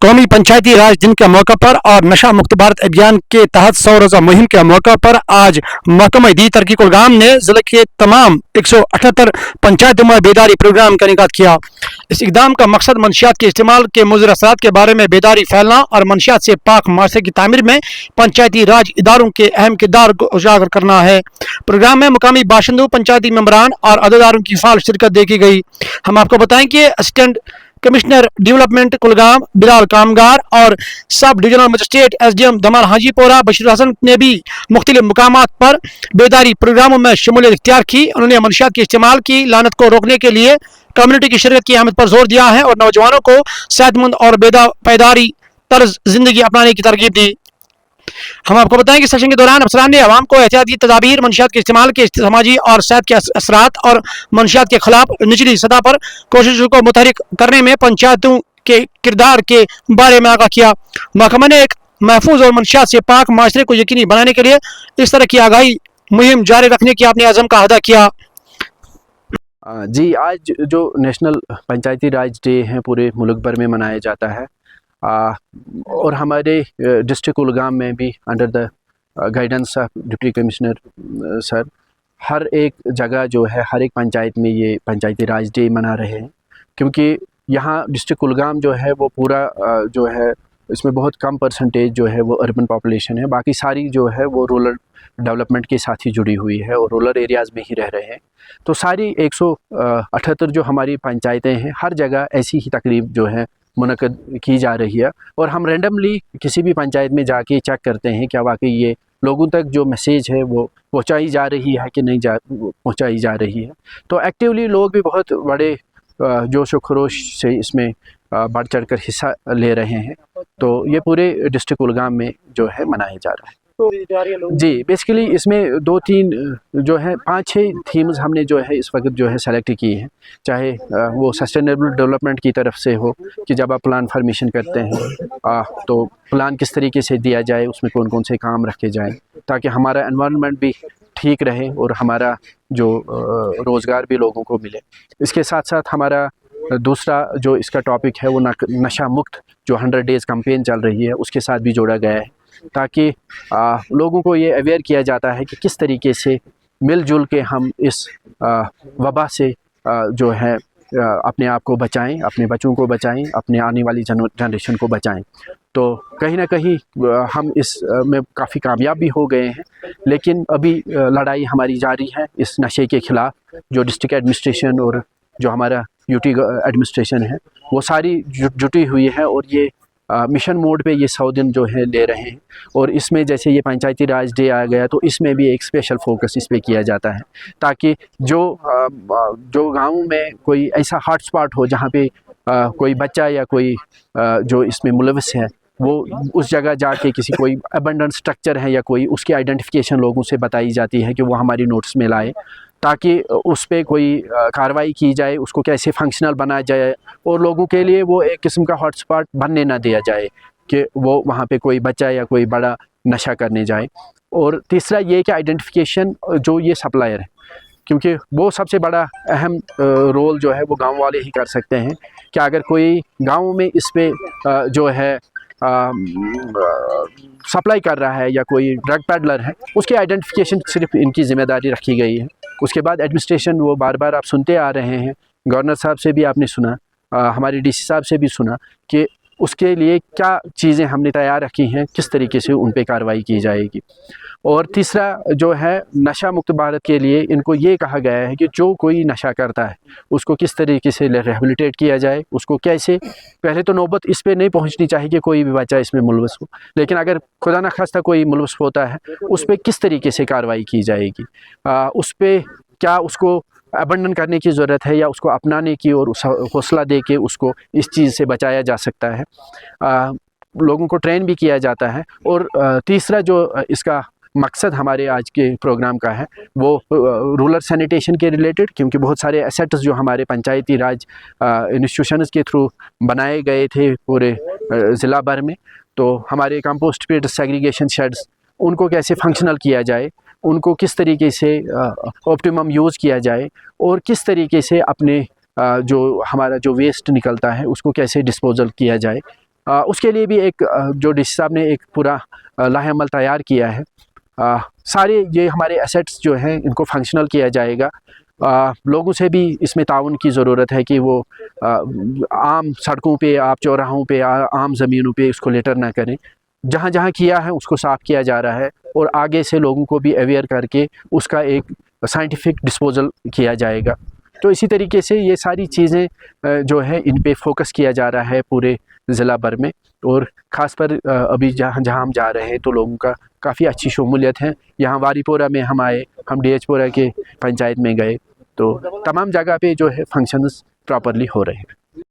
قومی पंचायती राज दिन के मौके पर और नशा मुक्त भारत अभियान के तहत 100 रोजा मुहिम के मौके पर आज महकमा दी तरक्की कुलगाम ने जिले के तमाम 178 पंचायतों में बेदारी प्रोग्राम का इनेकाद किया। इस इकदाम का मकसद मंशियात के इस्तेमाल के मुज़र असरात के बारे में बेदारी फैलाना और मंशियात से पाक माशरे की तामीर में पंचायती राज इदारों के अहम किरदार को उजागर करना है। प्रोग्राम में मुकामी बाशिंदों, पंचायती मेंबरान और अहदेदारों की फाल शिरकत देखी गई। हम आपको बताएं कि assistant commissioner development Kulgam Bilal कामगार और सब डिविजनल मजिस्ट्रेट SDM दमन हाजीपोरा बशीर हसन ने भी मुख्तलिफ मुकामात पर बेदारी प्रोग्रामों में शमूलियत इख्तियार की। उन्होंने मंशियात के इस्तेमाल की लानत को रोकने के लिए कम्युनिटी की शिरकत की अहमियत पर जोर दिया है और नौजवानों को सेहतमंद और पायदारी तर्ज जिंदगी अपनाने की तरगीब दी। हम आपको बताएं कि सेशन के दौरान अफसरान ने अवाम को एहतियाती तदाबीर, मंशियात के इस्तेमाल के समाजी और सेहत के असरात और मंशियात के खिलाफ निचली सतह पर कोशिशों को मुतहरिक करने में पंचायतों के किरदार के बारे में आगाह किया। महकमा ने एक महफूज और मंशियात से पाक माशरे को यकीनी बनाने के लिए इस तरह की आगाही मुहिम जारी रखने की अपने अज़म का अदा किया। जी, आज जो नेशनल पंचायती राज डे है पूरे मुल्क भर में मनाया जाता है और हमारे डिस्ट्रिक्ट कुलगाम में भी under the guidance of deputy commissioner sir हर एक जगह जो है हर एक पंचायत में ये पंचायती राज डे मना रहे हैं, क्योंकि यहाँ डिस्ट्रिक्ट कुलगाम जो है वो पूरा जो है इसमें बहुत कम परसेंटेज जो है वो अर्बन पॉपुलेशन है, बाकी सारी जो है वो रूरल डेवलपमेंट के साथ ही जुड़ी हुई है और रूरल एरियाज़ में ही रह रहे हैं। तो सारी 178 जो हमारी पंचायतें हैं हर जगह ऐसी ही तकरीब जो है मुनक़द की जा रही है और हम रैंडमली किसी भी पंचायत में जाके चेक करते हैं क्या वाकई ये लोगों तक जो मैसेज है वो पहुंचाई जा रही है कि नहीं पहुंचाई जा रही है। तो एक्टिवली लोग भी बहुत बड़े जोश व खरोश से इसमें बढ़ चढ़ कर हिस्सा ले रहे हैं। तो ये पूरे डिस्ट्रिक्ट कुलगाम में जो है मनाया जा रहा है। जी, बेसिकली इसमें 2-3 जो है 5-6 थीम्स हमने जो है इस वक्त जो है सेलेक्ट की हैं, चाहे वो सस्टेनेबल डेवलपमेंट की तरफ से हो कि जब आप प्लान फॉर्मेशन करते हैं तो प्लान किस तरीके से दिया जाए, उसमें कौन कौन से काम रखे जाएं ताकि हमारा एनवायरनमेंट भी ठीक रहे और हमारा जो रोज़गार भी लोगों को मिले। इसके साथ साथ हमारा दूसरा जो इसका टॉपिक है वो नशा मुक्त जो 100 डेज़ कैंपेन चल रही है उसके साथ भी जोड़ा गया है, ताकि लोगों को ये अवेयर किया जाता है कि किस तरीके से मिलजुल के हम इस वबा से जो है अपने आप को बचाएं, अपने बच्चों को बचाएं, अपने आने वाली जनरेशन को बचाएं। तो कहीं ना कहीं हम इस में काफ़ी कामयाब भी हो गए हैं, लेकिन अभी लड़ाई हमारी जारी है इस नशे के ख़िलाफ़। जो डिस्ट्रिक्ट एडमिनिस्ट्रेशन और जो हमारा यूटी एडमिनिस्ट्रेशन है वो सारी जुटी हुई है और ये मिशन मोड पे ये 100 दिन जो है ले रहे हैं। और इसमें जैसे ये पंचायती राज डे आ गया तो इसमें भी एक स्पेशल फोकस इस पे किया जाता है, ताकि जो गाँव में कोई ऐसा हॉट स्पॉट हो जहाँ पे कोई बच्चा या कोई जो इसमें मुलविस है वो उस जगह जाके किसी कोई अबंडेंट स्ट्रक्चर है या कोई उसकी आइडेंटिफिकेशन लोगों से बताई जाती है कि वो हमारी नोटिस में लाए, ताकि उस पर कोई कार्रवाई की जाए, उसको कैसे फंक्शनल बनाया जाए और लोगों के लिए वो एक किस्म का हॉटस्पॉट बनने ना दिया जाए कि वो वहाँ पे कोई बच्चा या कोई बड़ा नशा करने जाए। और तीसरा ये कि आइडेंटिफिकेशन जो ये सप्लायर है, क्योंकि वो सबसे बड़ा अहम रोल जो है वो गांव वाले ही कर सकते हैं कि अगर कोई गांव में इस पर जो है सप्लाई कर रहा है या कोई ड्रग पेडलर है उसकी आइडेंटिफिकेशन सिर्फ इनकी ज़िम्मेदारी रखी गई है। उसके बाद एडमिनिस्ट्रेशन वो बार बार आप सुनते आ रहे हैं, गवर्नर साहब से भी आपने सुना, हमारे DC साहब से भी सुना कि उसके लिए क्या चीज़ें हमने तैयार रखी हैं, किस तरीके से उन पे कार्रवाई की जाएगी। और तीसरा जो है नशा मुक्त भारत के लिए इनको ये कहा गया है कि जो कोई नशा करता है उसको किस तरीके से रिहेबिलिटेट किया जाए, उसको कैसे, पहले तो नौबत इस पे नहीं पहुंचनी चाहिए कि कोई भी बच्चा इसमें मुलविस हो, लेकिन अगर खुदा न खास्ता कोई मुलविस होता है उस पर किस तरीके से कार्रवाई की जाएगी, उस पर क्या उसको अबंडन करने की ज़रूरत है या उसको अपनाने की और हौसला दे के उसको इस चीज़ से बचाया जा सकता है। लोगों को ट्रेन भी किया जाता है। और तीसरा जो इसका मकसद हमारे आज के प्रोग्राम का है वो रूरल सैनिटेशन के रिलेटेड, क्योंकि बहुत सारे एसेट्स जो हमारे पंचायती राज इंस्टीट्यूशंस के थ्रू बनाए गए थे पूरे ज़िला भर में, तो हमारे कंपोस्ट पिट, सेग्रीगेशन शेड्स, उनको कैसे फंक्शनल किया जाए, उनको किस तरीके से ऑप्टिमम यूज़ किया जाए और किस तरीके से अपने जो हमारा जो वेस्ट निकलता है उसको कैसे डिस्पोजल किया जाए, اس کے لیے بھی ایک جو ڈی سی صاحب نے ایک پورا لاہ عمل تیار کیا ہے. سارے یہ ہمارے ایسیٹس جو ہیں ان کو فنکشنل کیا جائے گا. لوگوں سے بھی اس میں تعاون کی ضرورت ہے کہ وہ عام سڑکوں پہ، آپ چوراہوں پہ، عام زمینوں پہ اس کو لٹر نہ کریں. جہاں جہاں کیا ہے اس کو صاف کیا جا رہا ہے، اور آگے سے لوگوں کو بھی اویئر کر کے اس کا ایک سائنٹیفک ڈسپوزل کیا جائے گا. تو اسی طریقے سے یہ ساری چیزیں جو ہے ان پہ فوکس کیا جا رہا ہے پورے ضلع بھر میں، اور خاص پر ابھی جہاں جہاں ہم جا رہے ہیں تو لوگوں کا کافی اچھی شمولیت ہے. یہاں واری پورہ میں ہم آئے، ہم ڈی ایچ پورہ کے پنچایت میں گئے، تو تمام جگہ پہ جو ہے فنکشنز پراپرلی ہو رہے ہیں.